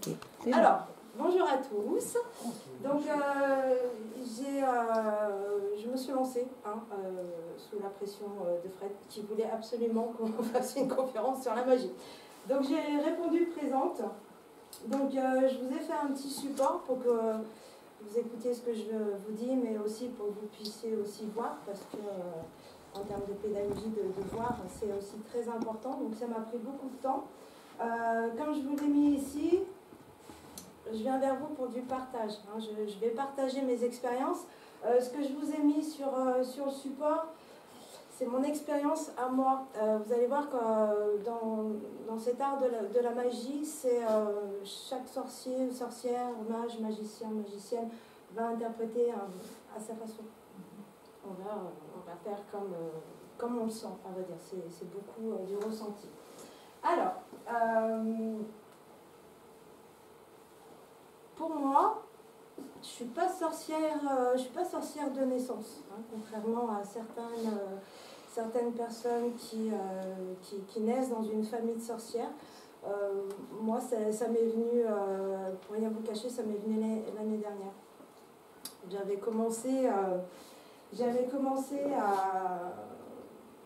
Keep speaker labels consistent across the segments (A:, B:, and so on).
A: Ok.
B: Alors, bonjour à tous. Donc, je me suis lancée sous la pression de Fred, qui voulait absolument qu'on fasse une conférence sur la magie. Donc, j'ai répondu présente. Donc, je vous ai fait un petit support pour que vous écoutiez ce que je vous dis, mais aussi pour que vous puissiez aussi voir, parce que en termes de pédagogie, de voir, c'est aussi très important. Donc, ça m'a pris beaucoup de temps. Comme je vous l'ai mis ici, je viens vers vous pour du partage. Je vais partager mes expériences. Ce que je vous ai mis sur le support, c'est mon expérience à moi. Vous allez voir que dans cet art de la magie, c'est chaque sorcier ou sorcière, mage, magicien, magicienne va interpréter à sa façon. On va faire comme on le sent, on va dire. C'est beaucoup du ressenti. Alors, pour moi, je suis pas sorcière de naissance, contrairement à certaines personnes qui naissent dans une famille de sorcières. Moi, ça m'est venu, pour rien vous cacher, ça m'est venu l'année dernière. J'avais commencé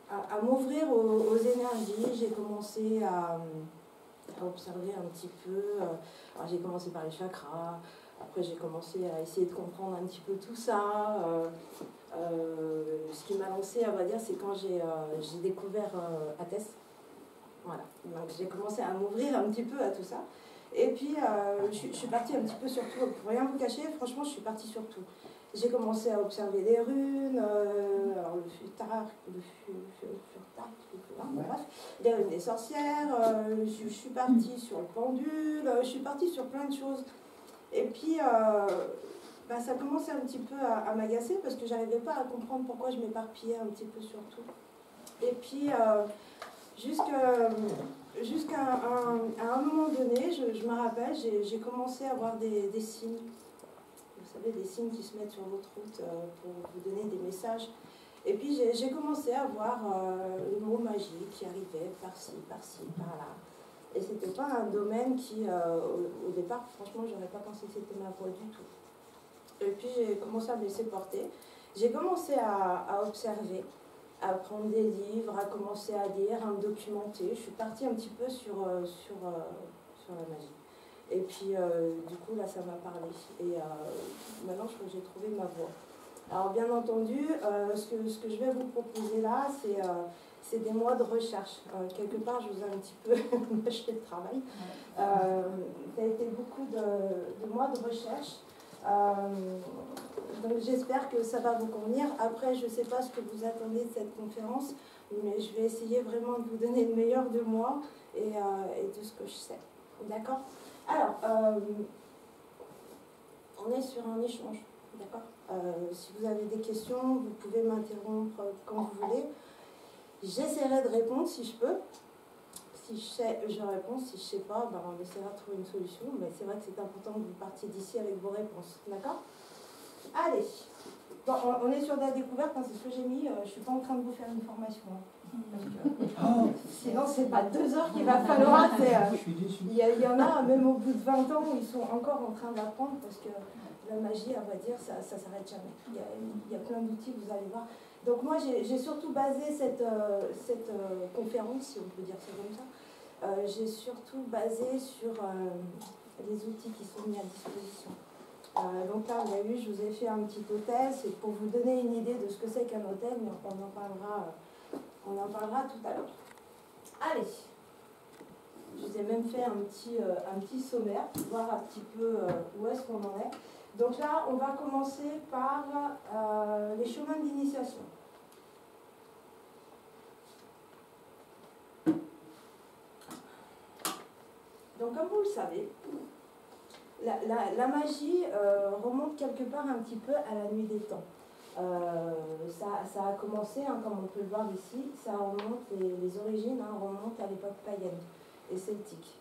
B: à m'ouvrir aux énergies, j'ai commencé à observer un petit peu. Alors j'ai commencé par les chakras, après j'ai commencé à essayer de comprendre un petit peu tout ça. Ce qui m'a lancé, on va dire, c'est quand j'ai découvert Athès. Voilà, donc j'ai commencé à m'ouvrir un petit peu à tout ça. Et puis je suis partie un petit peu sur tout, pour rien vous cacher, franchement je suis partie sur tout. J'ai commencé à observer les runes, alors le futar, bref, les runes des sorcières, je suis partie sur le pendule, je suis partie sur plein de choses. Et puis, ça commençait un petit peu à m'agacer parce que je n'arrivais pas à comprendre pourquoi je m'éparpillais un petit peu sur tout. Et puis, jusqu'à un moment donné, je me rappelle, j'ai commencé à avoir des signes. Vous savez, des signes qui se mettent sur votre route pour vous donner des messages. Et puis j'ai commencé à voir le mot magie qui arrivait par-ci, par-là. Et c'était pas un domaine qui, au départ, franchement, j'aurais pas pensé que c'était ma voie du tout. Et puis j'ai commencé à me laisser porter. J'ai commencé à observer, à prendre des livres, à commencer à lire, à me documenter. Je suis partie un petit peu sur la magie. Et puis, du coup, là, ça m'a parlé. Et maintenant, je crois que j'ai trouvé ma voie. Alors, bien entendu, ce que je vais vous proposer là, c'est des mois de recherche. Quelque part, je vous ai un petit peu lâché le travail. Ça a été beaucoup de mois de recherche. Donc, j'espère que ça va vous convenir. Après, je ne sais pas ce que vous attendez de cette conférence, mais je vais essayer vraiment de vous donner le meilleur de moi et de ce que je sais. D'accord ? Alors, on est sur un échange, d'accord ? Si vous avez des questions, vous pouvez m'interrompre quand vous voulez. J'essaierai de répondre si je peux. Si je sais, je réponds. Si je ne sais pas, on essaiera de trouver une solution. Mais c'est vrai que c'est important que vous partiez d'ici avec vos réponses, d'accord ? Allez, bon, on est sur de la découverte, c'est ce que j'ai mis. Je ne suis pas en train de vous faire une formation. Sinon, c'est pas 2 heures qu'il va falloir. Il y en a, même au bout de 20 ans, ils sont encore en train d'apprendre parce que la magie, on va dire, ça ne s'arrête jamais. Il y a plein d'outils, vous allez voir. Donc moi, j'ai surtout basé cette conférence, si on peut dire ça comme ça, j'ai surtout basé sur les outils qui sont mis à disposition. Donc là, vous avez vu, je vous ai fait un petit hôtel, c'est pour vous donner une idée de ce que c'est qu'un hôtel, mais on en parlera tout à l'heure. Allez, je vous ai même fait un petit sommaire pour voir un petit peu où est-ce qu'on en est. Donc là, on va commencer par les chemins d'initiation. Donc comme vous le savez, la magie remonte quelque part un petit peu à la nuit des temps. Ça a commencé, comme on peut le voir ici, ça remonte, les origines remontent à l'époque païenne et celtique.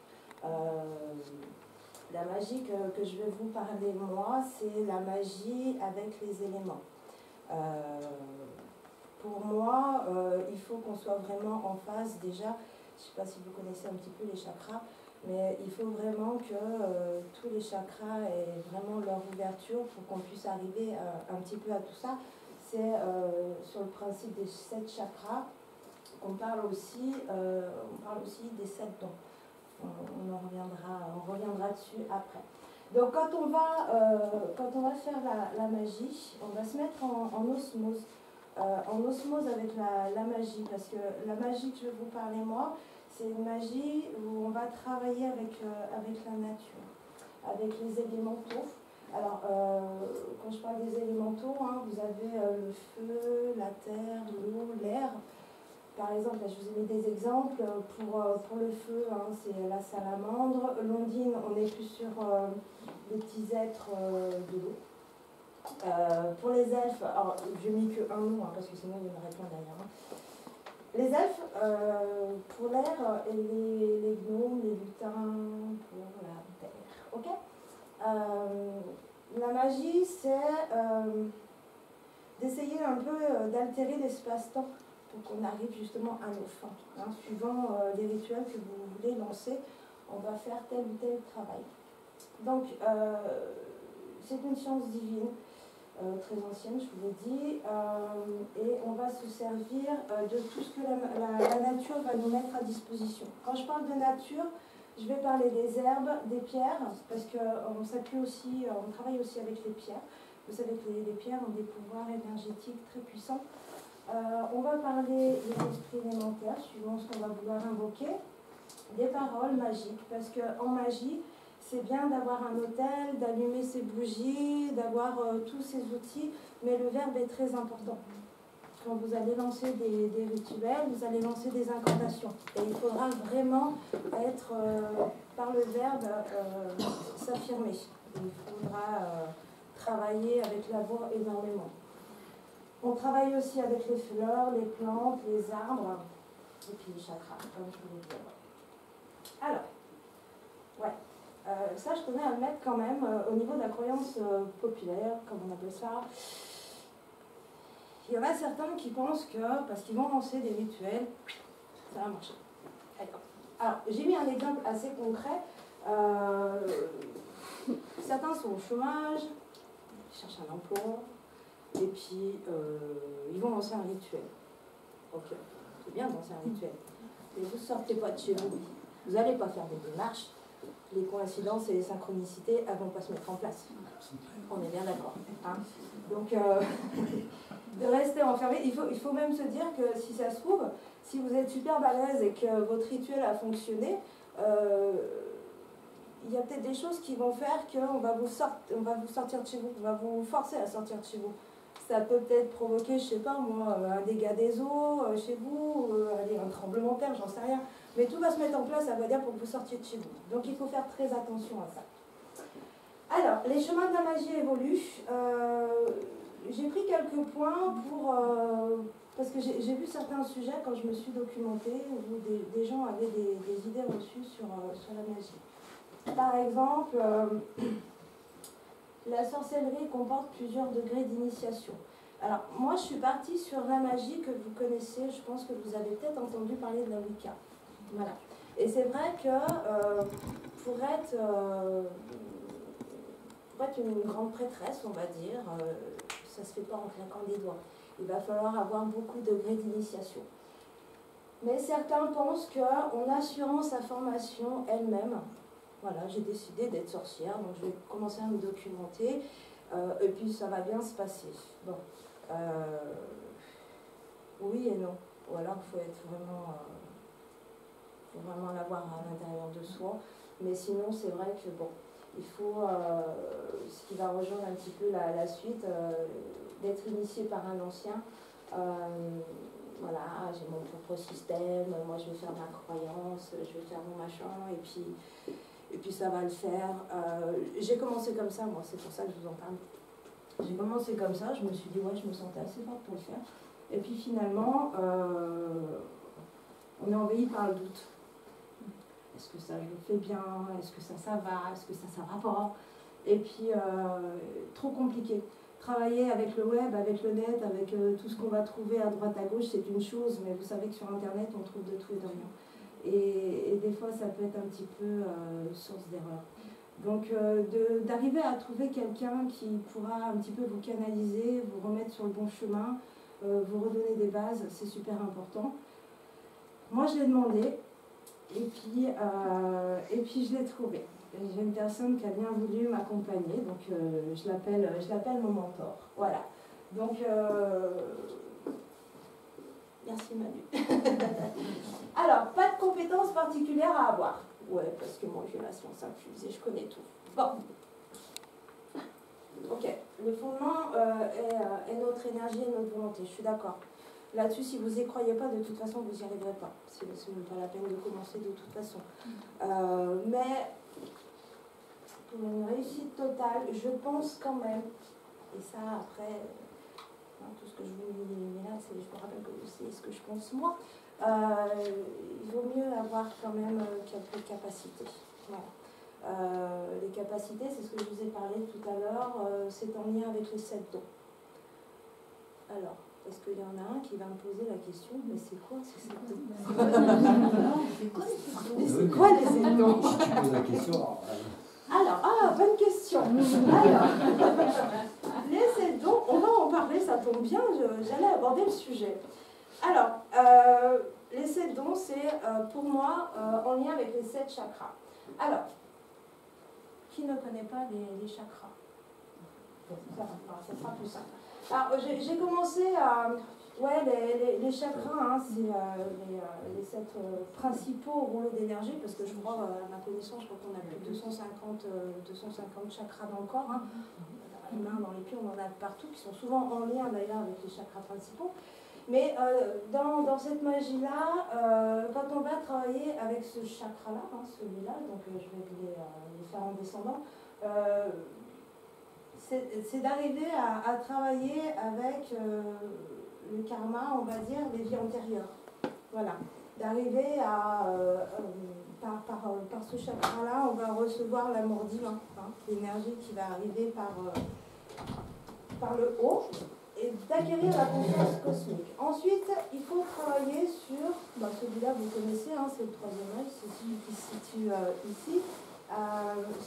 B: La magie que je vais vous parler, moi, c'est la magie avec les éléments. Pour moi, il faut qu'on soit vraiment en phase, déjà, je ne sais pas si vous connaissez un petit peu les chakras, Mais il faut vraiment que tous les chakras aient vraiment leur ouverture pour qu'on puisse arriver un petit peu à tout ça. C'est sur le principe des 7 chakras qu'on parle aussi, des 7 dons. On reviendra dessus après. Donc quand on va faire la magie, on va se mettre en osmose. En osmose avec la magie, parce que la magie que je vais vous parler moi, c'est une magie où on va travailler avec la nature, avec les élémentaux. Alors, quand je parle des élémentaux, hein, vous avez le feu, la terre, l'eau, l'air. Par exemple, là, je vous ai mis des exemples. Pour le feu, hein, c'est la salamandre. L'ondine, on est plus sur les petits êtres de l'eau. Pour les elfes, alors je n'ai mis que un nom, hein, parce que sinon il y en aurait plein derrière. Hein. Les elfes, pour l'air, et les gnomes, les lutins, pour la terre. Ok. La magie, c'est d'essayer un peu d'altérer l'espace-temps pour qu'on arrive justement à nos fins. Hein. Suivant les rituels que vous voulez lancer, on va faire tel ou tel travail. Donc, c'est une science divine. Très ancienne, je vous l'ai dit, et on va se servir de tout ce que la nature va nous mettre à disposition. Quand je parle de nature, je vais parler des herbes, des pierres, parce qu'on s'appuie aussi, on travaille aussi avec les pierres. Vous savez que les pierres ont des pouvoirs énergétiques très puissants. On va parler des esprits élémentaires, suivant ce qu'on va vouloir invoquer, des paroles magiques, parce qu'en magie, c'est bien d'avoir un autel, d'allumer ses bougies, d'avoir tous ces outils, mais le verbe est très important. Quand vous allez lancer des rituels, vous allez lancer des incantations. Et il faudra vraiment être, par le verbe, s'affirmer. Il faudra travailler avec la voix énormément. On travaille aussi avec les fleurs, les plantes, les arbres, et puis les chakras, comme je vous l'ai dit. Alors, ouais. Ça, je tenais à le mettre quand même au niveau de la croyance populaire, comme on appelle ça. Il y en a certains qui pensent que, parce qu'ils vont lancer des rituels, ça va marcher. Alors, j'ai mis un exemple assez concret. Certains sont au chômage, ils cherchent un emploi, et puis ils vont lancer un rituel. Ok, c'est bien de lancer un rituel. Mais vous ne sortez pas de chez vous. Vous n'allez pas faire des démarches. Les coïncidences et les synchronicités, elles ne vont pas se mettre en place. On est bien d'accord. Hein. Donc, de rester enfermé, il faut même se dire que si ça se trouve, si vous êtes super balèze et que votre rituel a fonctionné, il y a peut-être des choses qui vont faire qu'on va vous sortir de chez vous, on va vous forcer à sortir de chez vous. Ça peut peut-être provoquer, je ne sais pas moi, un dégât des eaux chez vous, un tremblement de terre, j'en sais rien. Mais tout va se mettre en place, ça va dire pour que vous sortiez de chez vous. Donc il faut faire très attention à ça. Alors, les chemins de la magie évoluent. J'ai pris quelques points parce que j'ai vu certains sujets quand je me suis documentée où des gens avaient des idées reçues sur la magie. Par exemple, la sorcellerie comporte plusieurs degrés d'initiation. Alors, moi, je suis partie sur la magie que vous connaissez. Je pense que vous avez peut-être entendu parler de la Wicca. Voilà. Et c'est vrai que pour être une grande prêtresse, on va dire, ça ne se fait pas en claquant des doigts. Il va falloir avoir beaucoup de degrés d'initiation. Mais certains pensent qu'en assurant sa formation elle-même, voilà, j'ai décidé d'être sorcière, donc je vais commencer à me documenter, et puis ça va bien se passer. Bon, oui et non. Ou alors il faut être vraiment l'avoir à l'intérieur de soi. Mais sinon, c'est vrai que bon, il faut, ce qui va rejoindre un petit peu la suite, d'être initié par un ancien. Voilà, j'ai mon propre système, moi je vais faire ma croyance, je vais faire mon machin, et puis ça va le faire. J'ai commencé comme ça, moi, c'est pour ça que je vous en parle. J'ai commencé comme ça, je me suis dit, ouais, je me sentais assez forte pour le faire. Et puis finalement, on est envahi par le doute. Est-ce que ça je le fais bien? Est-ce que ça va? Est-ce que ça va pas? Et puis, trop compliqué. Travailler avec le web, avec le net, avec tout ce qu'on va trouver à droite à gauche, c'est une chose, mais vous savez que sur Internet, on trouve de tout et de rien. et des fois, ça peut être un petit peu source d'erreur. Donc, d'arriver à trouver quelqu'un qui pourra un petit peu vous canaliser, vous remettre sur le bon chemin, vous redonner des bases, c'est super important. Moi, je l'ai demandé, et puis je l'ai trouvé. J'ai une personne qui a bien voulu m'accompagner, donc je l'appelle mon mentor. Voilà. Donc, merci Manu. Alors, pas de compétences particulières à avoir. Ouais, parce que moi j'ai la science infuse et je connais tout. Bon. Ok. Le fondement est notre énergie et notre volonté, je suis d'accord. Là-dessus, si vous n'y croyez pas, de toute façon, vous n'y arriverez pas. C'est même pas la peine de commencer de toute façon. Mais pour une réussite totale, je pense quand même, et ça après, tout ce que je vous dis là, je vous rappelle que c'est ce que je pense moi, il vaut mieux avoir quand même quelques capacités. Voilà. Les capacités, c'est ce que je vous ai parlé tout à l'heure, c'est en lien avec les 7 dons. Alors, est-ce qu'il y en a un qui va me poser la question, mais c'est quoi ces 7 dons? C'est quoi les 7 dons?
A: Je pose la question.
B: Alors, bonne question. Alors, les 7 dons, on va en parler, ça tombe bien, j'allais aborder le sujet. Alors, les 7 dons, c'est pour moi en lien avec les 7 chakras. Alors, qui ne connaît pas les chakras? Ça sera plus simple. Alors, j'ai commencé à... Ouais, les chakras, hein, c'est les 7 principaux rouleaux d'énergie, parce que je crois, à ma connaissance, je crois qu'on a plus de 250 chakras dans le corps. Hein. Dans les mains, dans les pieds, on en a partout, qui sont souvent en lien d'ailleurs avec les chakras principaux. Mais dans cette magie-là, quand on va travailler avec ce chakra-là, hein, celui-là, donc je vais les faire en descendant, c'est d'arriver à travailler avec le karma, on va dire, des vies antérieures. Voilà. D'arriver à, par ce chakra-là, on va recevoir l'amour divin, hein, l'énergie qui va arriver par le haut, et d'acquérir la conscience cosmique. Ensuite, il faut travailler sur, celui-là vous connaissez, hein, c'est le 3e œil, c'est celui qui se situe ici.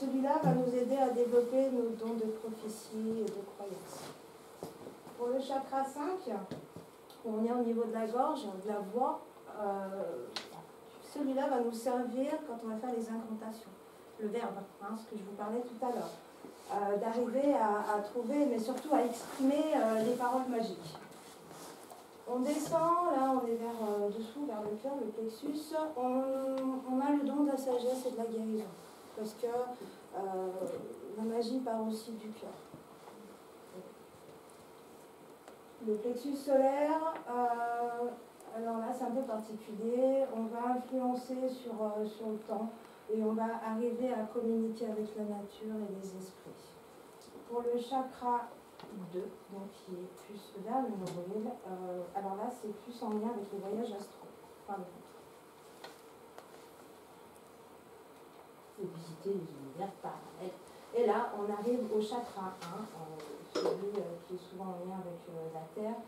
B: Celui-là va nous aider à développer nos dons de prophétie et de croyance. Pour le chakra 5, on est au niveau de la gorge, de la voix, celui-là va nous servir quand on va faire les incantations. Le verbe, hein, ce que je vous parlais tout à l'heure. D'arriver à trouver, mais surtout à exprimer les paroles magiques. On descend, là on est vers dessous, vers le cœur, le plexus. On a le don de la sagesse et de la guérison. Parce que la magie part aussi du cœur. Le plexus solaire, alors là c'est un peu particulier. On va influencer sur le temps. Et on va arriver à communiquer avec la nature et les esprits. Pour le chakra 2, donc qui est plus vers le nombril, alors là c'est plus en lien avec les voyages astraux. Par contre. Et visiter les univers parallèles. Et là on arrive au chakra 1, celui qui est souvent en lien avec la Terre.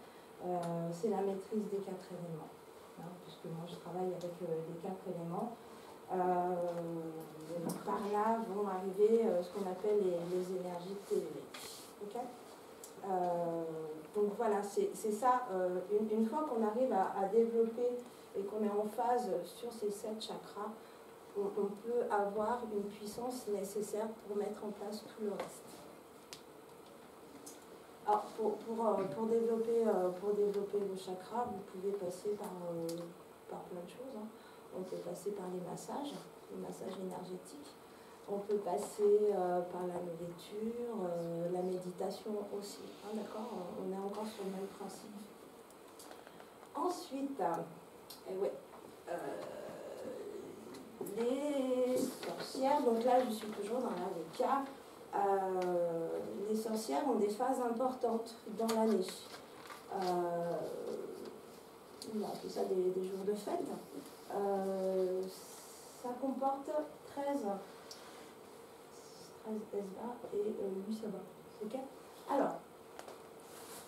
B: C'est la maîtrise des 4 éléments. Hein, puisque moi je travaille avec les 4 éléments. Par là vont arriver ce qu'on appelle les énergies telluriques. Okay, donc voilà, c'est ça. Une fois qu'on arrive à développer et qu'on est en phase sur ces 7 chakras, on peut avoir une puissance nécessaire pour mettre en place tout le reste. Alors, pour développer vos chakras, vous pouvez passer par plein de choses. Hein. On peut passer par les massages énergétiques. On peut passer par la nourriture, la méditation aussi. Hein, d'accord, on est encore sur le même principe. Ensuite, les sorcières, donc là je suis toujours dans l'avocat. Les sorcières ont des phases importantes dans l'année. On appelle ça des jours de fête. Ça comporte 13 Esba et 8 Sabbat. Okay, alors,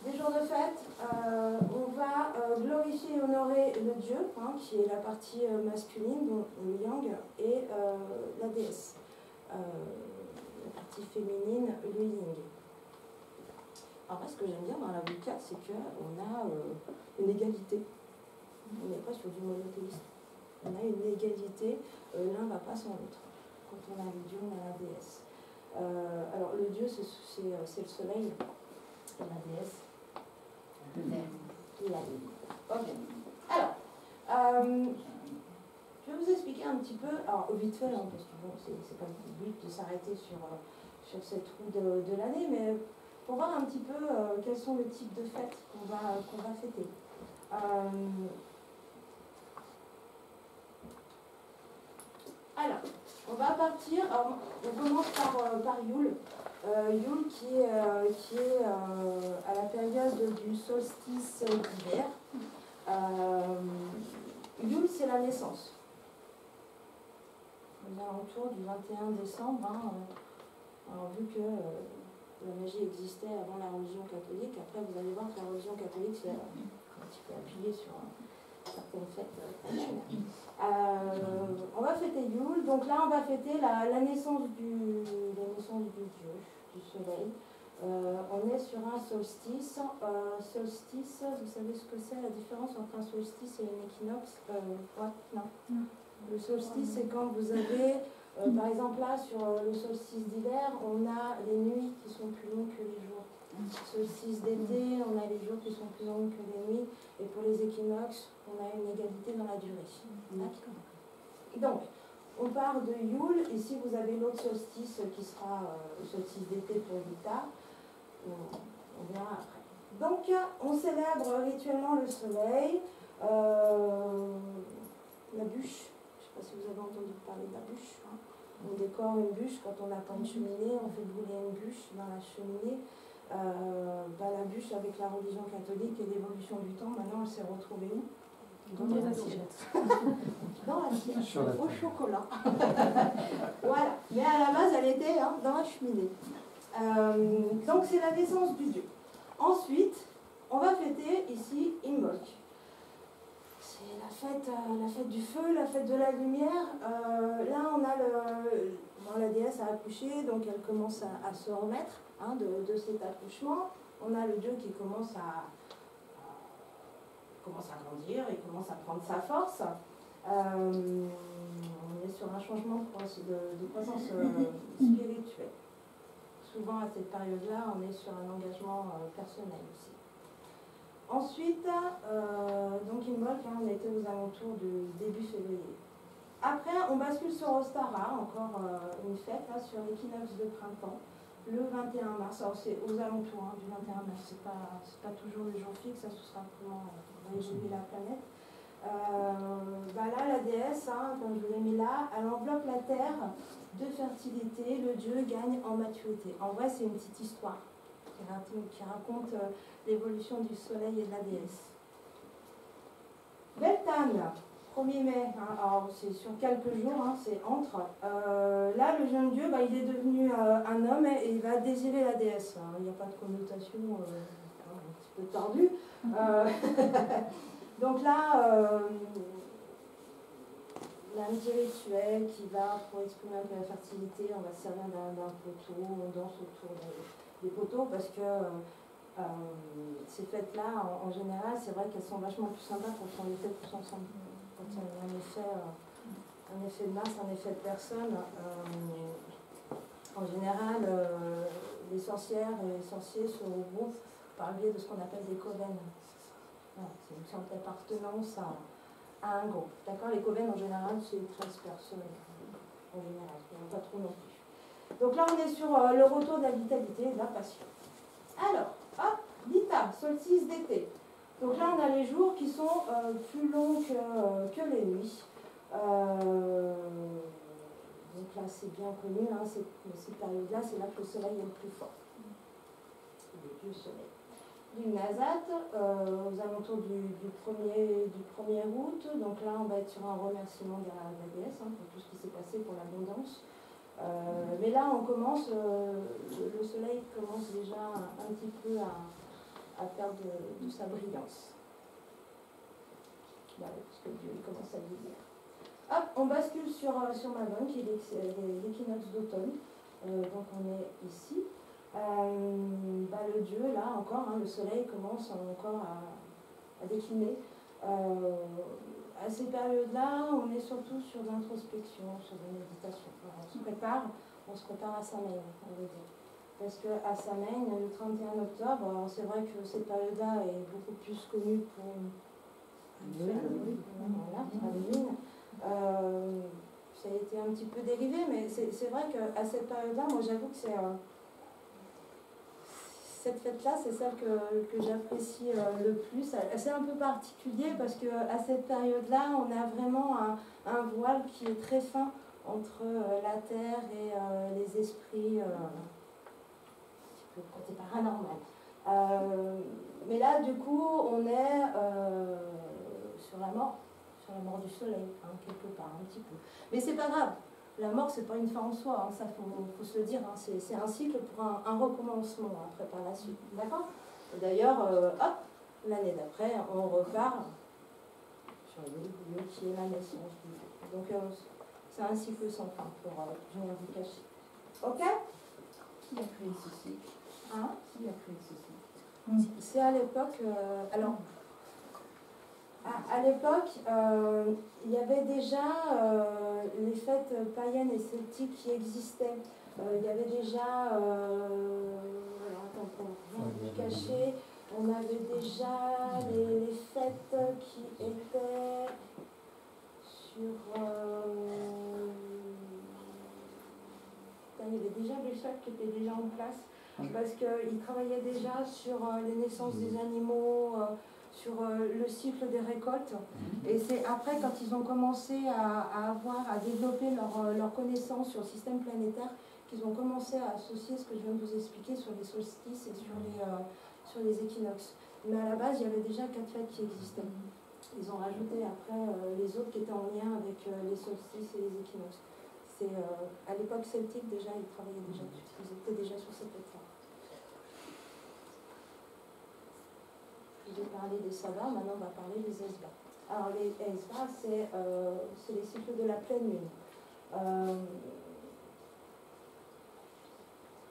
B: Des jours de fête, on va glorifier et honorer le dieu, hein, qui est la partie masculine, donc le yang, et la déesse, la partie féminine, le yin. Alors moi, ce que j'aime bien dans la Wicca, c'est qu'on a une égalité. On n'est pas sur du monothéisme. On a une égalité, l'un ne va pas sans l'autre. Quand on a le dieu, on a la déesse. Alors le dieu, c'est le soleil, et la déesse, la lune. Ok. Alors, je vais vous expliquer un petit peu, alors vite fait, hein, parce que bon, c'est pas le but de s'arrêter sur cette roue de l'année, mais pour voir un petit peu quels sont les types de fêtes qu'on va fêter. Alors, on va partir, alors, on commence par Yule. Yule qui est à la période du solstice d'hiver. Yule, c'est la naissance. Aux alentours du 21 décembre, hein, alors vu que la magie existait avant la religion catholique, après vous allez voir que la religion catholique s'est un petit peu appuyée sur certaines fêtes traditionnelles. On va fêter Yule, donc là on va fêter la naissance du dieu, du soleil. On est sur un solstice. Solstice, vous savez ce que c'est, la différence entre un solstice et un équinoxe? Ouais, non. Le solstice, c'est quand vous avez, par exemple là, sur le solstice d'hiver, on a les nuits qui sont plus longues que les jours. Solstice d'été, on a les jours qui sont plus longs que les nuits. Et pour les équinoxes, on a une égalité dans la durée. Donc, on part de Yule. Ici, vous avez l'autre solstice qui sera le solstice d'été pour l'Utah. On verra après. Donc, on célèbre rituellement le soleil. La bûche. Je ne sais pas si vous avez entendu parler de la bûche. Hein. On décore une bûche quand on n'a pas une cheminée. On fait brûler une bûche dans la cheminée. La bûche, avec la religion catholique et l'évolution du temps, maintenant elle s'est retrouvée où? Dans l'assiette. Dans l'assiette, au chocolat. Voilà. Mais à la base, elle était dans la cheminée. Donc c'est la naissance du dieu. Ensuite, on va fêter ici Imbolc. C'est la fête du feu, la fête de la lumière. Là, on a la déesse a accouché, donc elle commence à se remettre de cet accouchement. On a le dieu qui commence à grandir, il commence à prendre sa force. On est sur un changement de croissance spirituelle. Souvent à cette période-là, on est sur un engagement personnel aussi. Ensuite, donc Imbolc, on était aux alentours du début février. Après, on bascule sur Ostara, encore une fête sur l'équinoxe de printemps, le 21 mars. Alors c'est aux alentours du 21 mars, c'est pas toujours le jour fixe, ça ce sera comment va évoluer la planète. Là, la déesse, comme je vous l'ai mis là, elle enveloppe la terre de fertilité, le dieu gagne en maturité. En vrai, c'est une petite histoire qui raconte l'évolution du soleil et de la déesse. Beltane, 1er mai, alors c'est sur quelques jours, c'est entre. Là, le jeune dieu, il est devenu un homme et il va désirer la déesse. Il n'y a pas de connotation un petit peu tordue. Donc là, il y a un petit rituel qui va, pour exprimer un peu la fertilité, on va se servir d'un poteau, on danse autour des poteaux parce que ces fêtes-là, en général, c'est vrai qu'elles sont vachement plus sympas quand on les fait tous ensemble. Quand il y a un effet de masse, un effet de personne. En général, les sorcières et les sorciers se regroupent par le biais de ce qu'on appelle des coven. Voilà, c'est une sorte d'appartenance à un groupe. D'accord? Les coven, en général, c'est 13 personnes. En général, il n'y en a pas trop non plus. Donc là, on est sur le retour de la vitalité et de la passion. Alors, hop, l'Ita, solstice d'été. Donc là, on a les jours qui sont plus longs que les nuits. Donc là, c'est bien connu, cette période-là, c'est là que le soleil est le plus fort. Le dieu soleil. Lugnasat, aux alentours du 1er août. Donc là, on va être sur un remerciement de la déesse pour tout ce qui s'est passé pour l'abondance. Mais là, on commence, le soleil commence déjà un petit peu à perdre de sa brillance. Voilà, parce que Dieu commence à vieillir. Hop, on bascule sur Magon, qui est l'équinoxe d'automne. Donc on est ici. Le dieu, là encore, le soleil commence encore à décliner. À ces périodes-là, on est surtout sur l'introspection, sur la méditation. Voilà, on se prépare à Samhain, on va dire. Parce qu'à Samhain, le 31 octobre, c'est vrai que cette période-là est beaucoup plus connue pour la lune. Ça a été un petit peu dérivé, mais c'est vrai qu'à cette période-là, moi j'avoue que cette fête-là, c'est celle que j'apprécie le plus. C'est un peu particulier parce qu'à cette période-là, on a vraiment un voile qui est très fin entre la terre et les esprits, un petit peu le côté paranormal. Mais là, du coup, on est sur la mort du soleil, quelque part, un petit peu. Mais c'est pas grave. La mort, c'est pas une fin en soi, ça faut se le dire, c'est un cycle pour un recommencement après par la suite. D'accord? D'ailleurs, l'année d'après, on repart sur le lieu qui est la naissance du jour. Donc c'est un cycle sans fin pour rien vous cacher. Ok?
A: Qui a créé ce cycle? Qui a créé ce cycle?
B: C'est à l'époque. À l'époque, il y avait déjà les fêtes païennes et celtiques qui existaient. Il y avait déjà, pour rien vous cacher, on avait déjà les fêtes qui étaient sur... il y avait déjà des fêtes qui étaient déjà en place, parce qu'ils travaillaient déjà sur les naissances des animaux, sur le cycle des récoltes. Et c'est après, quand ils ont commencé à développer leur connaissance sur le système planétaire, qu'ils ont commencé à associer ce que je viens de vous expliquer sur les solstices et sur les équinoxes. Mais à la base, il y avait déjà 4 fêtes qui existaient. Ils ont rajouté après les autres qui étaient en lien avec les solstices et les équinoxes. À l'époque celtique, déjà, ils travaillaient déjà dessus. Ils étaient déjà sur cette fête-là. J'ai parlé des Sabbats, maintenant on va parler des Esbats. Alors les Esbats, c'est les cycles de la pleine lune.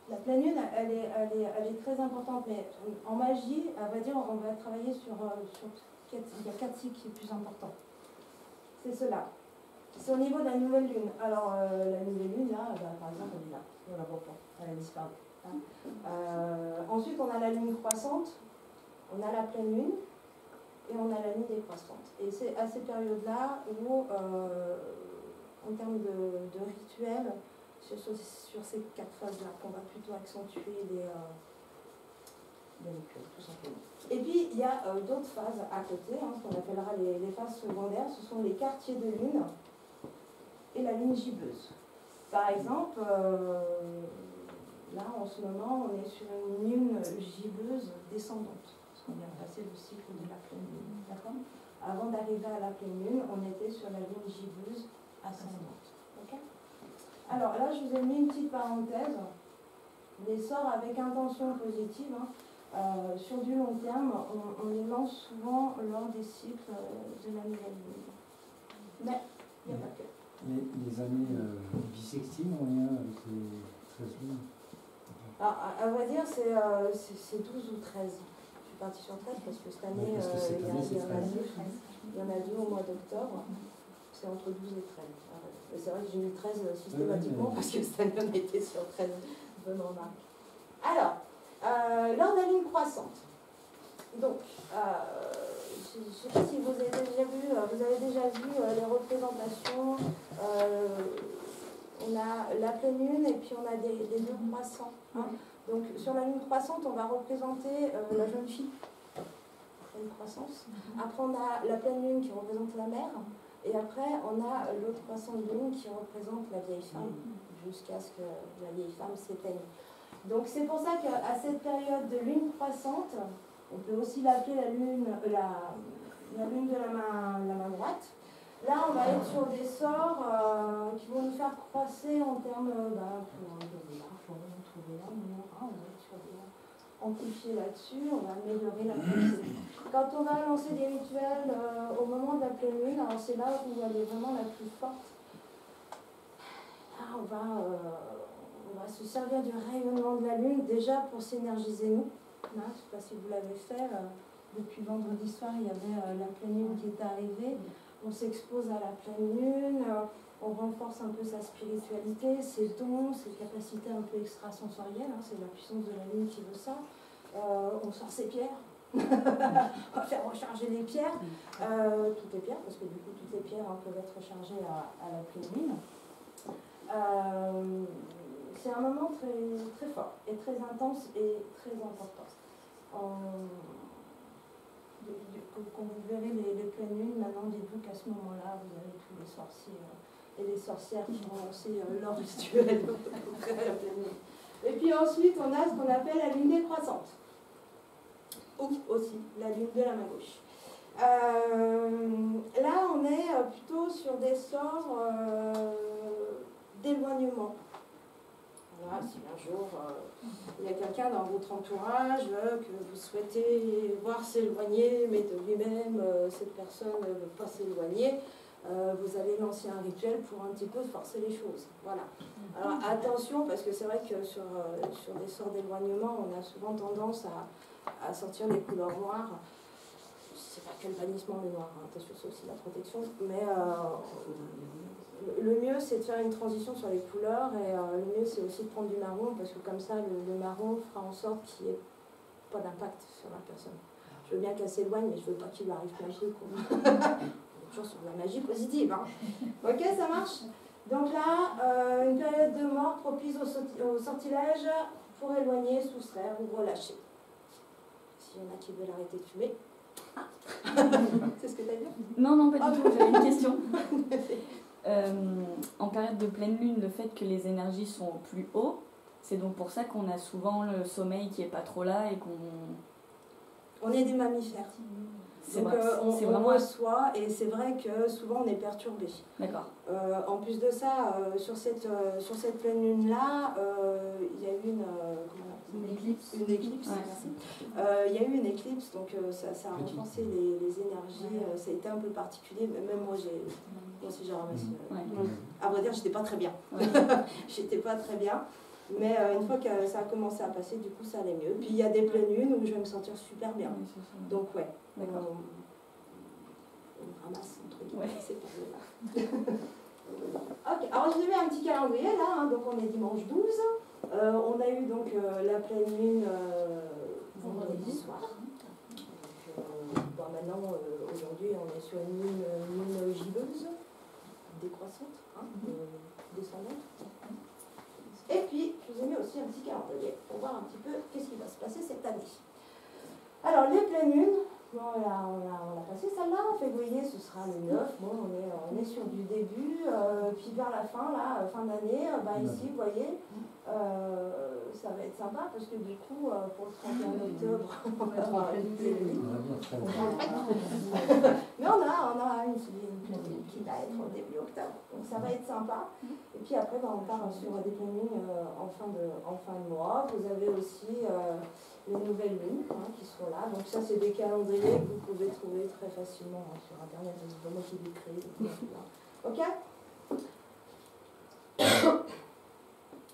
B: La pleine lune, elle est très importante, mais en magie, on va travailler sur il y a 4 cycles qui sont plus importants. C'est cela. C'est au niveau de la nouvelle lune. Alors la nouvelle lune, là, par exemple, elle est là. On la voit pas, elle a disparu. Ensuite, on a la lune croissante. On a la pleine lune et on a la lune décroissante. Et c'est à ces périodes-là où, en termes de rituels, sur ces 4 phases-là, qu'on va plutôt accentuer les rituels, tout simplement. Et puis, il y a d'autres phases à côté, ce qu'on appellera les phases secondaires. Ce sont les quartiers de lune et la lune gibbeuse. Par exemple, là, en ce moment, on est sur une lune gibbeuse descendante. On vient de passer le cycle de la pleine lune. D'accord? Avant d'arriver à la pleine lune, on était sur la lune gibbeuse ascendante. Okay? Alors là, je vous ai mis une petite parenthèse. Les sorts avec intention positive, sur du long terme, on les lance souvent lors des cycles de la nouvelle lune. Mais il n'y a pas que.
C: Les années bissextiles ont lien avec les 13 lunes?
B: Alors, à vrai dire, c'est 12 ou 13. Parti sur 13 parce que cette année, il y en a 2 au mois d'octobre. C'est entre 12 et 13. C'est vrai que j'ai mis 13 systématiquement parce que cette année on était sur 13. Bonne remarque. Alors, lors de la lune croissante. Donc, je ne sais pas si vous avez déjà vu les représentations. On a la pleine lune et puis on a les 2 croissants. Donc sur la lune croissante, on va représenter la jeune fille, une croissance. Après, on a la pleine lune qui représente la mère. Et après, on a l'autre croissant de lune qui représente la vieille femme, jusqu'à ce que la vieille femme s'éteigne. Donc c'est pour ça qu'à cette période de lune croissante, on peut aussi l'appeler la lune de la main droite. Là, on va être sur des sorts qui vont nous faire croisser en termes pour trouver l'amour. On va être sur amplifier là-dessus, on va améliorer la pensée. Quand on va lancer des rituels au moment de la pleine lune, alors c'est là où elle est vraiment la plus forte. Là, on va se servir du rayonnement de la lune déjà pour s'énergiser nous. Je ne sais pas si vous l'avez fait. Depuis vendredi soir, il y avait la pleine lune qui est arrivée. On s'expose à la pleine lune, on renforce un peu sa spiritualité, ses dons, ses capacités un peu extrasensorielles. Hein, c'est la puissance de la lune qui veut ça. On sort ses pierres. On va faire recharger les pierres. Toutes les pierres, parce que du coup, toutes les pierres peuvent être rechargées à la pleine lune. C'est un moment très, très fort et très intense et très important. Quand vous verrez les pleines lunes, maintenant dites-vous qu'à ce moment-là, vous avez tous les sorciers et les sorcières qui vont lancer leur rituel à la pleine lune. Et puis ensuite, on a ce qu'on appelle la lune décroissante. Ou aussi la lune de la main gauche. Là, on est plutôt sur des sorts d'éloignement. Voilà, si un jour il y a quelqu'un dans votre entourage que vous souhaitez voir s'éloigner, mais de lui-même, cette personne ne veut pas s'éloigner, vous allez lancer un rituel pour un petit peu forcer les choses. Voilà. Alors attention, parce que c'est vrai que sur des sorts d'éloignement, on a souvent tendance à sortir les couleurs noires. C'est pas que le bannissement le noir, hein, attention, c'est aussi la protection, mais le mieux c'est de faire une transition sur les couleurs et le mieux c'est aussi de prendre du marron parce que comme ça le marron fera en sorte qu'il n'y ait pas d'impact sur la personne. Je veux bien qu'elle s'éloigne, mais je veux pas qu'il lui arrive plein de trucs. Toujours sur la magie positive. Hein. Ok, ça marche? Donc là, une période de mort propice au sortilège pour éloigner, soustraire ou relâcher. S'il y en a qui veulent arrêter de fumer. C'est ce que tu as dit?
D: Non, non, pas du tout, j'avais une question. En période de pleine lune, le fait que les énergies sont au plus haut, c'est donc pour ça qu'on a souvent le sommeil qui est pas trop là et qu'on...
B: On est des mammifères. Donc on reçoit et c'est vrai que souvent on est perturbé.
D: D'accord.
B: En plus de ça, sur cette pleine lune-là, il y a eu une éclipse. Une éclipse,
D: ouais.
B: Merci. Il y a eu une éclipse, donc ça a renforcé les énergies. Ça a été un peu particulier. Même moi aussi j'ai ramassé. À vrai dire, j'étais pas très bien. Ouais. J'étais pas très bien. Mais une fois que ça a commencé à passer, du coup ça allait mieux. Puis il y a des pleines lunes où je vais me sentir super bien. Oui, donc ouais, on ramasse entre guillemets, c'est pas là. Ok, alors je vous ai mis un petit calendrier là, hein, donc on est dimanche 12. On a eu donc la pleine lune vendredi soir. Donc, maintenant, aujourd'hui, on est sur une lune gibeuse, décroissante, hein, descendante. Et puis, je vous ai mis aussi un petit calendrier pour voir un petit peu qu'est-ce qui va se passer cette année. Alors, les pleines lunes, bon, on a passé celle-là, en février, ce sera le 9. Bon, on est sur du début, puis vers la fin, là, fin d'année, ici, vous voyez, ça va être sympa parce que du coup, pour le 31 octobre, on va avoir une pleine lune. Mais on a une pleine lune qui va être au début octobre, donc ça va être sympa. Et puis après, on part sur des pleines lunes en fin de mois. Vous avez aussi les nouvelles lunes qui sont là. Donc ça, c'est des calendriers que vous pouvez trouver très facilement sur Internet. C'est pas moi qui les crée. Ok.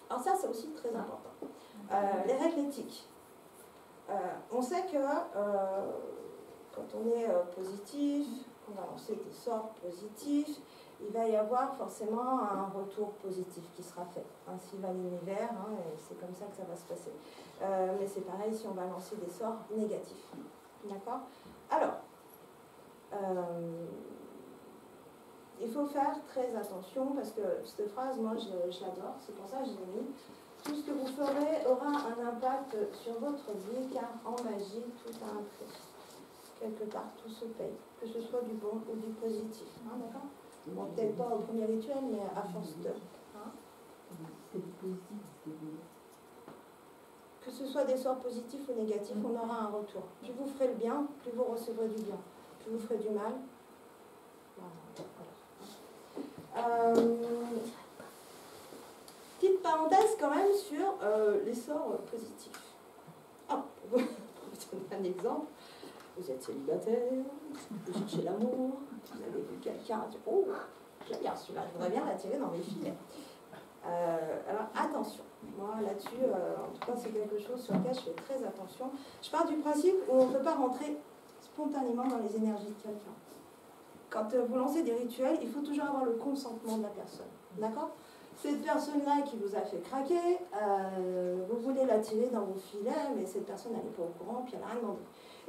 B: Alors ça, c'est aussi très important. Les règles éthiques. On sait que quand on est positif, on va lancer des sorts positifs, il va y avoir forcément un retour positif qui sera fait. Ainsi va l'univers, et c'est comme ça que ça va se passer. Mais c'est pareil si on va lancer des sorts négatifs. D'accord ? Alors, il faut faire très attention parce que cette phrase, moi je l'adore, c'est pour ça que je l'ai mis. Tout ce que vous ferez aura un impact sur votre vie car en magie, tout a un prix. Quelque part, tout se paye, que ce soit du bon ou du positif. D'accord ? Bon, peut-être pas au premier rituel, mais à force de. Que ce soit des sorts positifs ou négatifs, on aura un retour. Plus vous ferez le bien, plus vous recevrez du bien. Plus vous ferez du mal. Voilà. Petite parenthèse quand même sur les sorts positifs. vous donner un exemple. Vous êtes célibataire, vous cherchez l'amour, vous avez vu quelqu'un, oh, j'aime bien celui-là, je voudrais bien l'attirer dans mes filets. Alors attention, moi là-dessus, en tout cas c'est quelque chose sur lequel je fais très attention. Je pars du principe où on ne peut pas rentrer spontanément dans les énergies de quelqu'un. Quand vous lancez des rituels, il faut toujours avoir le consentement de la personne. D'accord ? Cette personne-là qui vous a fait craquer, vous voulez l'attirer dans vos filets, mais cette personne elle n'est pas au courant, puis elle n'a rien demandé.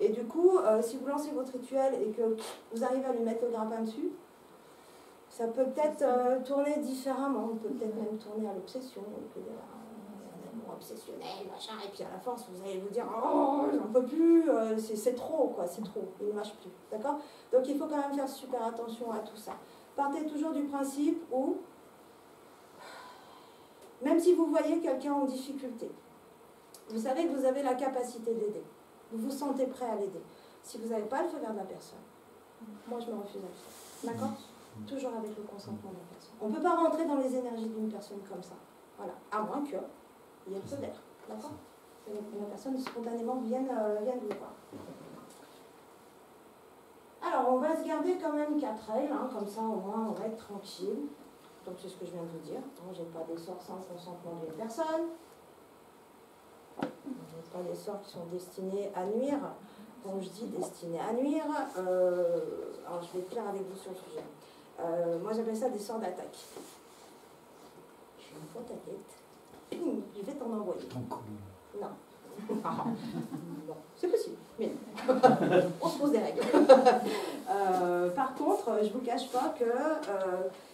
B: Et du coup, si vous lancez votre rituel et que vous arrivez à lui mettre le grappin dessus, ça peut peut-être tourner différemment, on peut peut-être même tourner à l'obsession, un amour obsessionnel, machin, et puis à la force, vous allez vous dire « Oh, j'en peux plus, c'est trop, quoi, c'est trop, il ne marche plus. » D'accord ? Donc il faut quand même faire super attention à tout ça. Partez toujours du principe où, même si vous voyez quelqu'un en difficulté, vous savez que vous avez la capacité d'aider. Vous vous sentez prêt à l'aider. Si vous n'avez pas le feu vert de la personne, moi je me refuse à le faire. D'accord ? Toujours avec le consentement de la personne. On ne peut pas rentrer dans les énergies d'une personne comme ça. Voilà. À moins qu'il y ait le feu vert. D'accord ? Que la personne spontanément vienne vous voir. Alors, on va se garder quand même 4 règles, hein, comme ça au moins on va être tranquille. Donc c'est ce que je viens de vous dire. Je n'ai pas des sorts sans le consentement d'une personne. Je n'ai pas des sorts qui sont destinés à nuire. Quand je dis destinés à nuire, alors je vais être claire avec vous sur le sujet. Moi j'appelle ça des sorts d'attaque. Je vois ta tête. Je vais t'en envoyer. Non. Non, c'est possible, mais on se pose des règles. Par contre, je ne vous cache pas que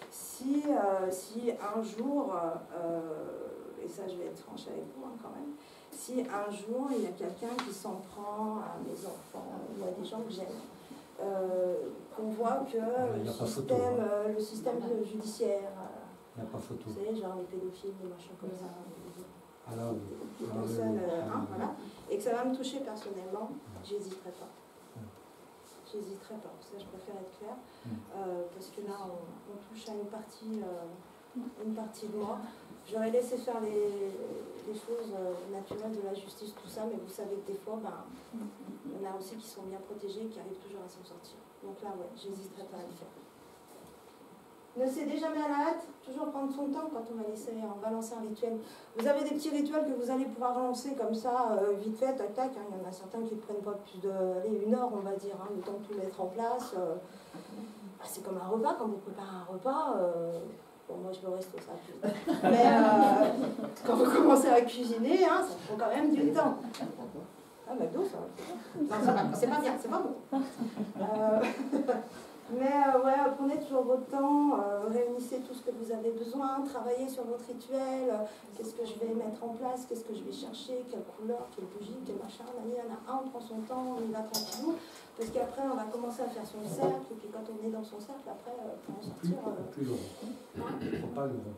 B: si un jour, et ça je vais être franche avec vous quand même, si un jour il y a quelqu'un qui s'en prend à mes enfants ou à des gens que j'aime, qu'on voit que le système judiciaire,
C: il n'y a pas photo.
B: Vous savez, genre les pédophiles, des machins comme ça,
C: Alors,
B: des personnes, voilà, et que ça va me toucher personnellement, j'hésiterai pas. J'hésiterai pas, ça je préfère être claire, parce que là on touche à une partie de moi. J'aurais laissé faire les choses naturelles de la justice, tout ça, mais vous savez que des fois, il y en a aussi qui sont bien protégés, qui arrivent toujours à s'en sortir. Donc là, ouais, j'hésiterai pas à le faire. Ne cédez jamais à la hâte, toujours prendre son temps quand on va lancer un rituel. Vous avez des petits rituels que vous allez pouvoir lancer comme ça, vite fait, tac tac. Il y en a certains qui ne prennent pas plus de 1 heure, on va dire, le temps de tout mettre en place. C'est comme un repas, quand vous préparez un repas, bon, moi je me reste ça plus. Mais quand vous commencez à cuisiner, ça prend quand même du temps. Ah, McDo, ça va. Non, c'est pas bien, c'est pas bon. Mais ouais, prenez toujours votre temps, réunissez tout ce que vous avez besoin, travaillez sur votre rituel, qu'est-ce que je vais mettre en place, qu'est-ce que je vais chercher, quelle couleur, quelle bougie, quel machin, on prend son temps, on y va tranquillement, parce qu'après on va commencer à faire son cercle, et puis quand on est dans son cercle, après, pour en sortir...
C: Plus long. Pas long.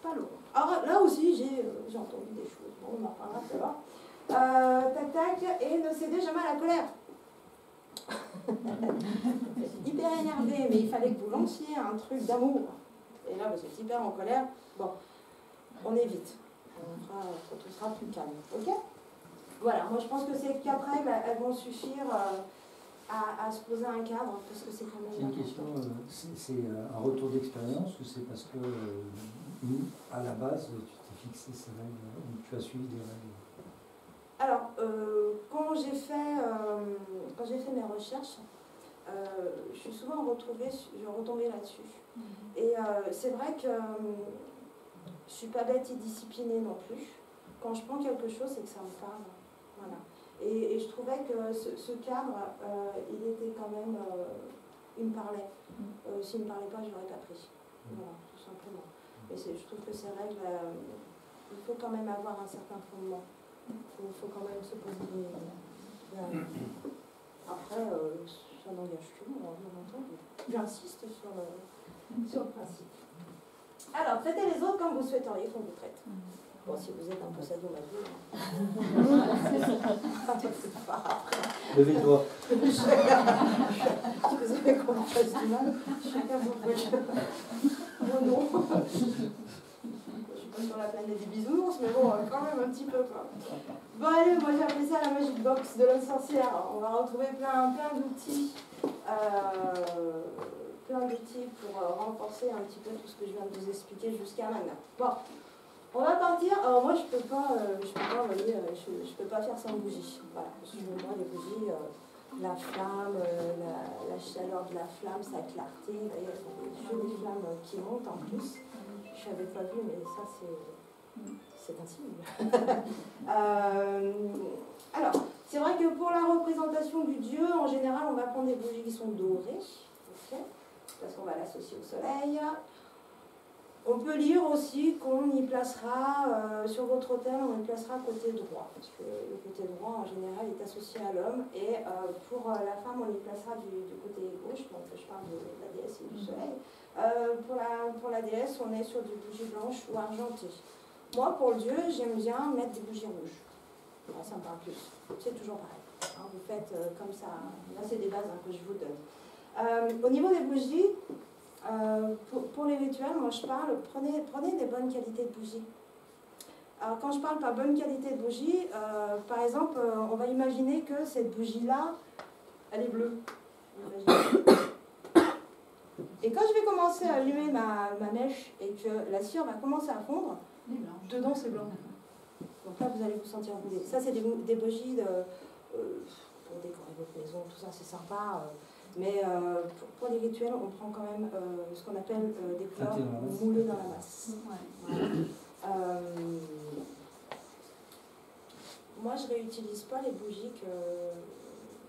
B: Pas long. Alors là aussi, j'ai entendu des choses, bon, on en reparlera tout à l'heure. Tac tac, et ne cédez jamais à la colère. Hyper énervé, mais il fallait que vous lanciez un truc d'amour. Et là, vous êtes hyper en colère. Bon, on évite. Quand on sera plus calme. Ok ? Voilà, moi je pense que ces 4 règles, elles vont suffire à se poser un cadre, parce que c'est quand même...
C: C'est une question, c'est un retour d'expérience ou c'est parce que à la base, tu t'es fixé ces règles, ou tu as suivi des règles? Alors, quand j'ai fait mes recherches, je suis souvent retombée là-dessus. Et c'est vrai que je ne suis pas bête et disciplinée non plus. Quand je prends quelque chose, c'est que ça me parle. Voilà. Et je trouvais que ce cadre, il était quand même... il me parlait. S'il ne me parlait pas, je ne l'aurais pas pris. Voilà, tout simplement. Mais je trouve que ces règles, il faut quand même avoir un certain fondement. Il faut quand même se poser Après, ça n'engage que moi, bien entendu. J'insiste sur le principe. Alors, traitez les autres comme vous souhaiteriez qu'on vous traite. Bon, si vous êtes un peu sadomaso. Levez le doigt.
B: Si vous avez qu'on me fasse du mal, chacun vous fait. Oh non. Je suis pas sur la planète des bisounours, mais bon, quand même un petit peu quoi. Bon allez, moi j'ai appelé ça la Magic Box de la sorcière. On va retrouver plein d'outils. Plein d'outils pour renforcer un petit peu tout ce que je viens de vous expliquer jusqu'à maintenant. Bon, on va partir. Alors moi je peux pas faire sans bougie. Voilà, parce que moi les bougies, la flamme, la chaleur de la flamme, sa clarté. D'ailleurs, il y a des flammes qui montent en plus. Je n'avais pas vu, mais ça c'est un signe. Alors, c'est vrai que pour la représentation du dieu, en général, on va prendre des bougies qui sont dorées. Okay, parce qu'on va l'associer au soleil. On peut lire aussi qu'on y placera, sur votre autel, on y placera côté droit, parce que le côté droit en général est associé à l'homme, et pour la femme on y placera du côté gauche, donc je parle de la déesse et du soleil. Pour la déesse, on est sur des bougies blanches ou argentées. Moi, pour le dieu, j'aime bien mettre des bougies rouges. Là, ça me parle plus. C'est toujours pareil. Hein, vous faites comme ça. Là, c'est des bases que je vous donne. Au niveau des bougies, pour les rituels, moi je parle, prenez des bonnes qualités de bougies. Alors quand je parle par bonne qualité de bougie, par exemple, on va imaginer que cette bougie-là, elle est bleue. Et quand je vais commencer à allumer ma mèche et que la cire va commencer à fondre, dedans c'est blanc. Donc là vous allez vous sentir brûlé. Ça c'est des bougies pour décorer votre maison, tout ça c'est sympa. Mais pour les rituels, on prend quand même ce qu'on appelle des couleurs moulées dans la masse. Voilà. Moi, je ne réutilise pas les bougies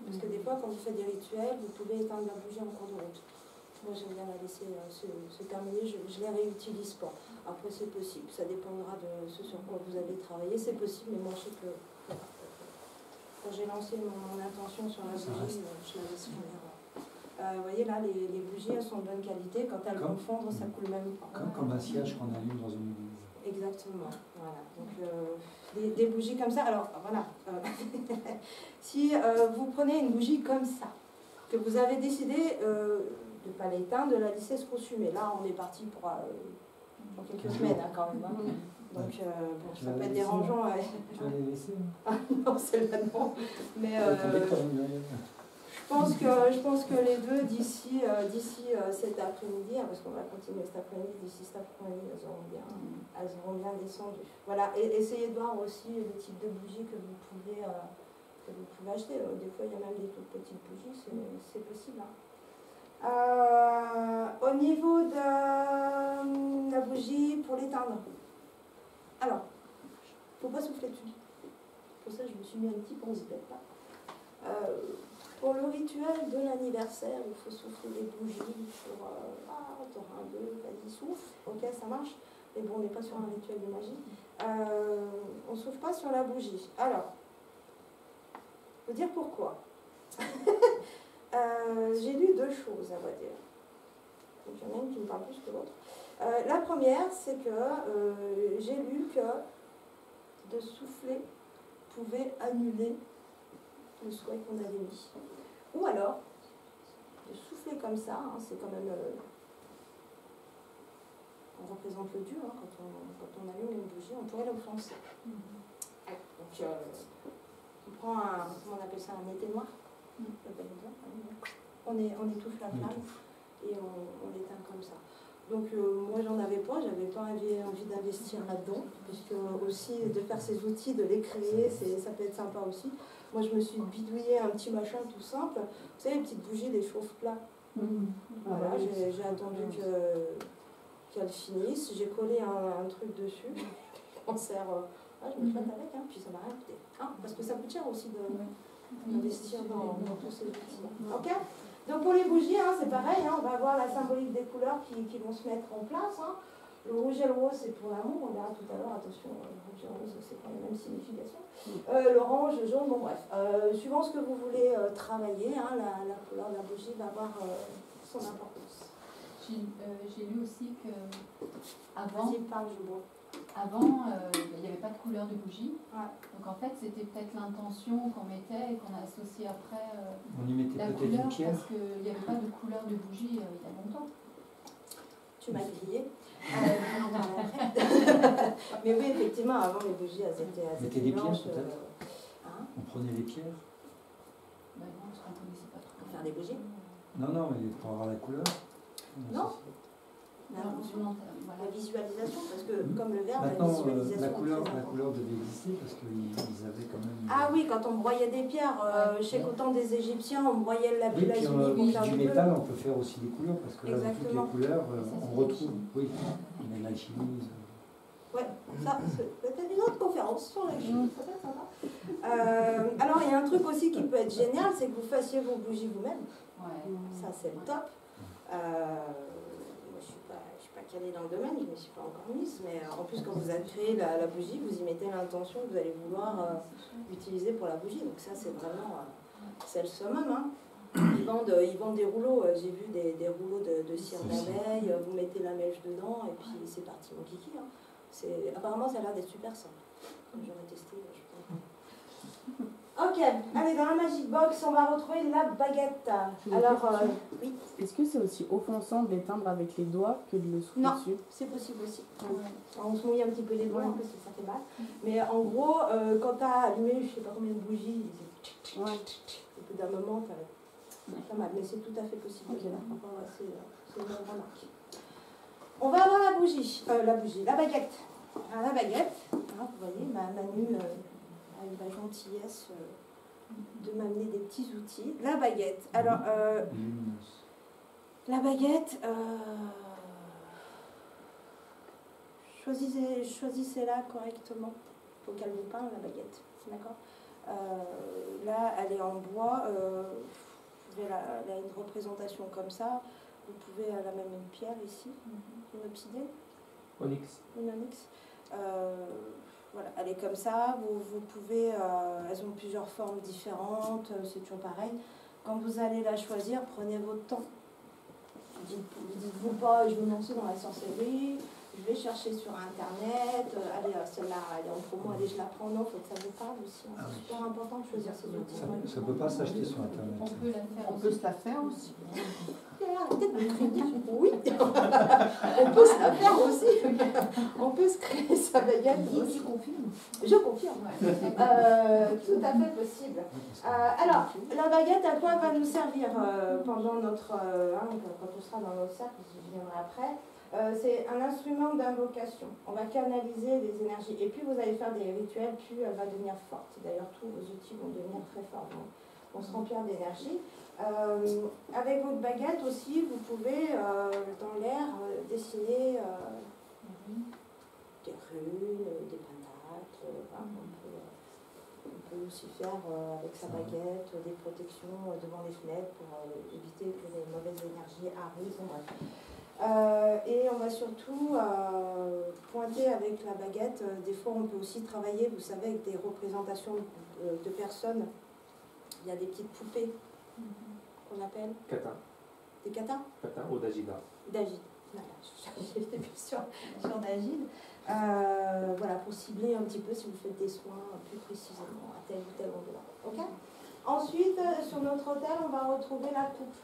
B: parce que des fois, quand vous faites des rituels, vous pouvez éteindre la bougie en cours de route. Moi, j'aime bien la laisser se terminer, je ne les réutilise pas. Après, c'est possible, ça dépendra de ce sur quoi vous allez travailler. C'est possible, mais moi, je sais que quand j'ai lancé mon intention sur la bougie, je la laisse finir. Vous voyez là, les bougies elles sont de bonne qualité. Quand elles vont fondre, ça coule même pas.
C: Comme un cierge qu'on allume dans une église.
B: Exactement. Voilà. Donc des bougies comme ça. Alors voilà. Si vous prenez une bougie comme ça, que vous avez décidé de ne pas l'éteindre, de la laisser se consumer. Là, on est parti pour quelques semaines hein, quand même. Hein. Donc bon, ça peut être dérangeant.
C: Tu vas les laisser
B: non, celle-là non. Mais je pense que les deux, d'ici cet après-midi, hein, parce qu'on va continuer cet après-midi, d'ici cet après-midi, elles auront bien descendu. Voilà, et essayez de voir aussi le type de bougies que vous pouvez acheter. Des fois, il y a même des toutes petites bougies, c'est possible. Hein. Au niveau de la bougie pour l'éteindre, alors, il ne faut pas souffler dessus. Pour ça, je me suis mis un petit pense-bête là. Pour le rituel de l'anniversaire, il faut souffler des bougies sur t'auras un, deux, vas-y, souffle, ok, ça marche, mais bon, on n'est pas sur un rituel de magie. On ne souffle pas sur la bougie. Alors, je vais vous dire pourquoi. J'ai lu deux choses, à vrai dire. Donc, il y en a une qui me parle plus que l'autre. La première, c'est que j'ai lu que de souffler pouvait annuler le souhait qu'on avait mis. Ou alors, de souffler comme ça, hein, c'est quand même... on représente le dieu, hein, quand on allume une bougie, on pourrait l'offenser. Donc, on prend comment on appelle ça, un été noir. On étouffe la flamme et on l'éteint comme ça. Donc moi j'en avais pas, j'avais pas envie d'investir là-dedans, puisque aussi de faire ces outils, de les créer, ça peut être sympa aussi. Moi je me suis bidouillé un petit machin tout simple, vous savez les petites bougies des chauffe-plats. Voilà, j'ai attendu qu'elles finissent, j'ai collé un truc dessus, on sert, je me flatte avec, hein, puis ça m'a rien coûté. Hein, parce que ça coûte cher aussi d'investir dans tous ces outils. Ok ? Donc pour les bougies, hein, c'est pareil, hein, on va avoir la symbolique des couleurs qui vont se mettre en place. Hein. Le rouge et le rose, c'est pour l'amour, on verra tout à l'heure, attention, le rouge et le rose, c'est pas la même signification. L'orange, le jaune, bon bref. Suivant ce que vous voulez travailler, hein, la couleur de la bougie va avoir son importance.
A: J'ai lu aussi que avant, il n'y avait pas de couleur de bougie. Ouais. Donc en fait, c'était peut-être l'intention qu'on mettait et qu'on a associé après
C: on y mettait
A: la couleur, parce qu'il n'y avait pas de couleur de bougie il y a longtemps.
B: Tu tu m'as grillé. Mais oui, effectivement, avant les bougies, elles étaient
C: des
B: blanches.
C: pierres, peut-être On prenait les pierres
A: Non, parce qu'on ne connaissait pas trop.
B: Pour faire des bougies?
C: Non, mais pour avoir la couleur.
B: Non.
A: La
B: visualisation, parce que comme le verre,
C: maintenant,
B: la visualisation.
C: la couleur devait exister parce qu'ils avaient quand même.
B: Ah oui, quand on broyait des pierres, je sais qu'au temps des Égyptiens, on broyait la
C: Oui, puis
B: du
C: métal, on peut faire aussi des couleurs parce que là, toutes les couleurs, on retrouve. Oui, mais l'alchimie.
B: Ouais, ça, c'est peut-être une autre conférence sur la chimie, ça peut être sympa. Alors, il y a un truc aussi qui peut être génial, c'est que vous fassiez vos bougies vous-même.
A: Ouais.
B: Ça, c'est le top. Moi, je suis pas calée dans le domaine, je ne me suis pas encore mise, mais en plus, quand vous avez créé la bougie, vous y mettez l'intention que vous allez vouloir utiliser pour la bougie. Donc ça, c'est vraiment, c'est le summum. Hein. Ils vendent des rouleaux, j'ai vu des rouleaux de cire d'abeille, vous mettez la mèche dedans et puis c'est parti, mon kiki. Hein. Apparemment, ça a l'air d'être super simple. Comme j'aurais testé, je pense. Ok, allez, dans la Magic Box, on va retrouver la baguette. Alors, oui.
E: Est-ce que c'est aussi offensant de l'éteindre avec les doigts que de le souffler dessus?
B: Non, c'est possible aussi. On se mouille un petit peu les doigts, parce que ça fait mal. Mais en gros, quand tu as allumé, je ne sais pas combien de bougies, au bout d'un moment, ça mal. Mais c'est tout à fait possible.
E: Okay,
B: c'est une bonne remarque. On va avoir la baguette. Alors, la baguette, hein, vous voyez, Manu a eu la gentillesse de m'amener des petits outils. La baguette. Alors, la baguette, choisissez-la correctement. Il faut qu'elle vous parle, la baguette. D'accord. Là, elle est en bois. Vous pouvez elle a une représentation comme ça. Vous pouvez, elle a même une pierre ici, une obsidée.
F: Onyx.
B: Une onyx. Voilà, elle est comme ça. Vous pouvez, elles ont plusieurs formes différentes, c'est toujours pareil. Quand vous allez la choisir, prenez votre temps. Dites-vous pas, je vais me lancer dans la sorcellerie, je vais chercher sur internet, allez, celle-là, elle est en promo, allez, je la prends. Non, il faut que ça vous parle aussi. Hein. C'est super important de choisir ces outils.
C: Ça ne peut pas s'acheter sur internet.
A: On peut se la faire aussi.
B: Arrêtez de me crier. Oui, on peut se la faire aussi. On peut se créer sa baguette.
A: Je confirme.
B: Je confirme. Tout à fait possible. Alors, la baguette, à quoi va nous servir pendant notre... quand on sera dans notre cercle, je viendrai après. C'est un instrument d'invocation. On va canaliser les énergies. Et plus vous allez faire des rituels, plus elle va devenir forte. D'ailleurs, tous vos outils vont devenir très forts. On se remplir d'énergie. Avec votre baguette aussi, vous pouvez, dans l'air, dessiner des runes, des pentacles. On peut aussi faire avec sa baguette des protections devant les fenêtres pour éviter que les mauvaises énergies arrivent. Et on va surtout pointer avec la baguette. Des fois, on peut aussi travailler, vous savez, avec des représentations de personnes. Il y a des petites poupées qu'on appelle
F: Kata.
B: des katas.
F: Kata ou d'Agida.
B: D'Agide. J'étais plus sur d'Agide. Voilà, pour cibler un petit peu si vous faites des soins plus précisément à tel ou tel endroit. Okay. Ensuite, sur notre autel, on va retrouver la coupe.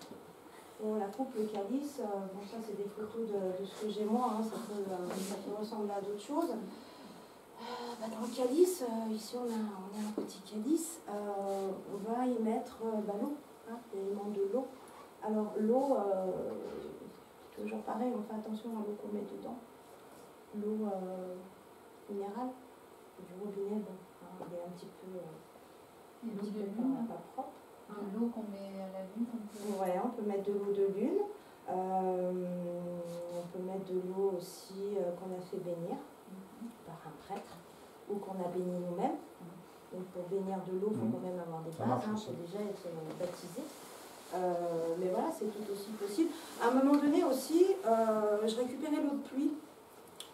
B: La coupe, le calice, bon, ça c'est des photos de ce que j'ai moi, hein, ça peut ressembler à d'autres choses. Dans le calice, ici on a un petit calice, on va y mettre l'eau, hein, l'élément de l'eau. Alors l'eau, toujours pareil, on fait attention à l'eau qu'on met dedans. L'eau minérale, du robinet, bon, hein, elle est un petit peu pas propre.
A: De l'eau qu'on met à la lune.
B: Ouais, on peut mettre de l'eau de lune. On peut mettre de l'eau aussi qu'on a fait bénir par un prêtre ou qu'on a béni nous-mêmes. Donc pour bénir de l'eau, il faut quand même avoir des bases, il faut déjà être baptisé. Mais voilà, c'est tout aussi possible. À un moment donné aussi, je récupérais l'eau de pluie.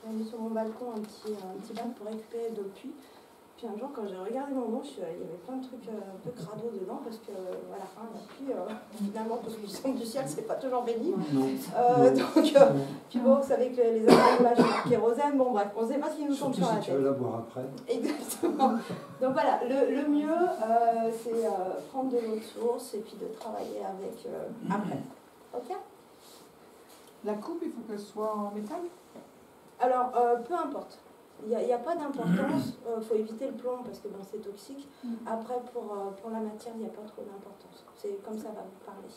B: J'ai mis sur mon balcon un petit bac pour récupérer de l'eau de pluie. Puis un jour, quand j'ai regardé mon eau, il y avait plein de trucs un peu crado dedans parce que à la fin, la pluie, finalement, parce que le centre du ciel, c'est pas toujours béni. Puis bon, vous savez que les assemblages de kérosène, bon bref, on ne sait pas ce qui nous tombe sur la tête.
C: Si tu veux la boire après.
B: Exactement. Donc voilà, le mieux, c'est prendre de l'eau de source et puis de travailler avec après. Ok.
G: La coupe, il faut qu'elle soit en métal?
B: Alors, peu importe. Il n'y a pas d'importance. Il faut éviter le plomb parce que bon, c'est toxique. Après, pour la matière, il n'y a pas trop d'importance. C'est comme ça va vous parler.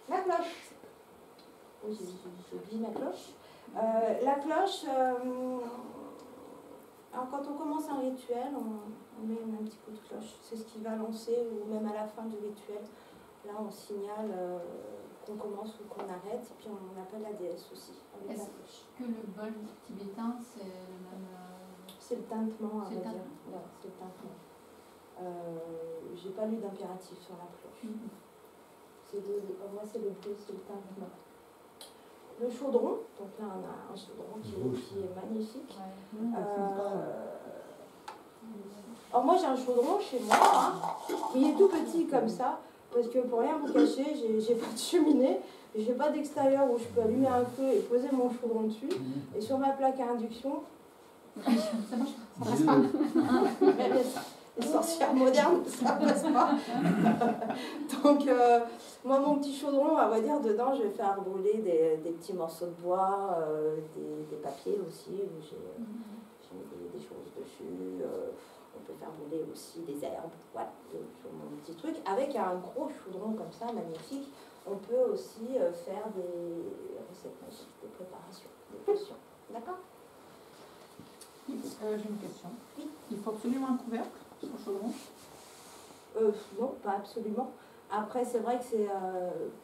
B: La cloche. Oui, j'ai oublié ma cloche. La cloche, alors quand on commence un rituel, on met un petit coup de cloche. C'est ce qui va lancer, ou même à la fin du rituel. Là, on signale qu'on commence ou qu'on arrête, et puis on appelle la déesse aussi.
A: Est-ce que le bol tibétain, c'est le même...
B: C'est le tintement, à
A: C'est
B: vrai
A: le
B: dire. Ouais, c'est le tintement. J'ai pas lu d'impératif sur la cloche. Moi, c'est le bleu, c'est le tintement. Le chaudron, donc là, on a un chaudron qui est magnifique. Alors moi, j'ai un chaudron chez moi, hein, mais il est tout petit comme ça. Parce que pour rien vous cacher, j'ai pas de cheminée, j'ai pas d'extérieur où je peux allumer un feu et poser mon chaudron dessus. Et sur ma plaque à induction, ça passe pas. Les sorcières modernes, ça passe pas. Donc, moi, mon petit chaudron, on va dire, dedans, je vais faire brûler des petits morceaux de bois, des papiers aussi, où j'ai mis des choses dessus. On peut faire brûler aussi des herbes, voilà, sur mon petit truc. Avec un gros chaudron comme ça, magnifique, on peut aussi faire des recettes magiques, des préparations, des potions. D'accord?
G: J'ai une question. Oui. Il faut absolument un couvercle sur le chaudron?
B: Non, pas absolument. Après, c'est vrai que c'est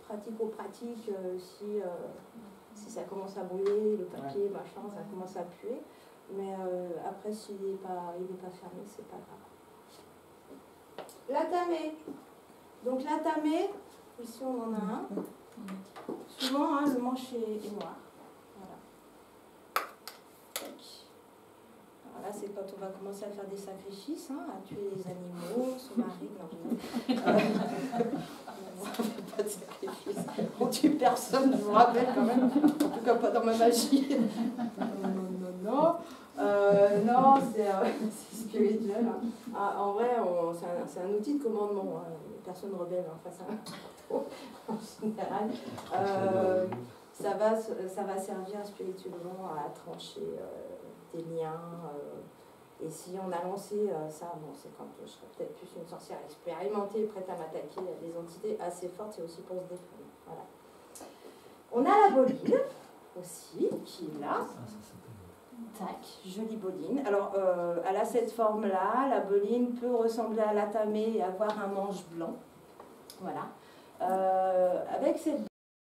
B: pratico-pratique si ça commence à brûler, le papier, machin, ça commence à puer. Mais après, s'il n'est pas fermé, c'est pas grave. La tamée. Donc la tamée, ici on en a un. Souvent, hein, le manche est noir. Voilà. Alors là, c'est quand on va commencer à faire des sacrifices, hein, à tuer les animaux, son mari. Non, on ne fait pas de sacrifice. On tue personne, je vous rappelle quand même. En tout cas, pas dans ma magie. Non. Non, c'est spirituel. Hein. Ah, en vrai, c'est un outil de commandement. Hein. Personne ne rebelle face à un couteau, en général. Ça va servir spirituellement à trancher des liens. Et si on a lancé ça, bon, c'est quand je serais peut-être plus une sorcière expérimentée, prête à m'attaquer à des entités assez fortes, et aussi pour se défendre. Voilà. On a la boline aussi, qui est là. Tac, jolie boline. Alors, elle a cette forme-là. La boline peut ressembler à la tamée et avoir un manche blanc. Voilà. Avec cette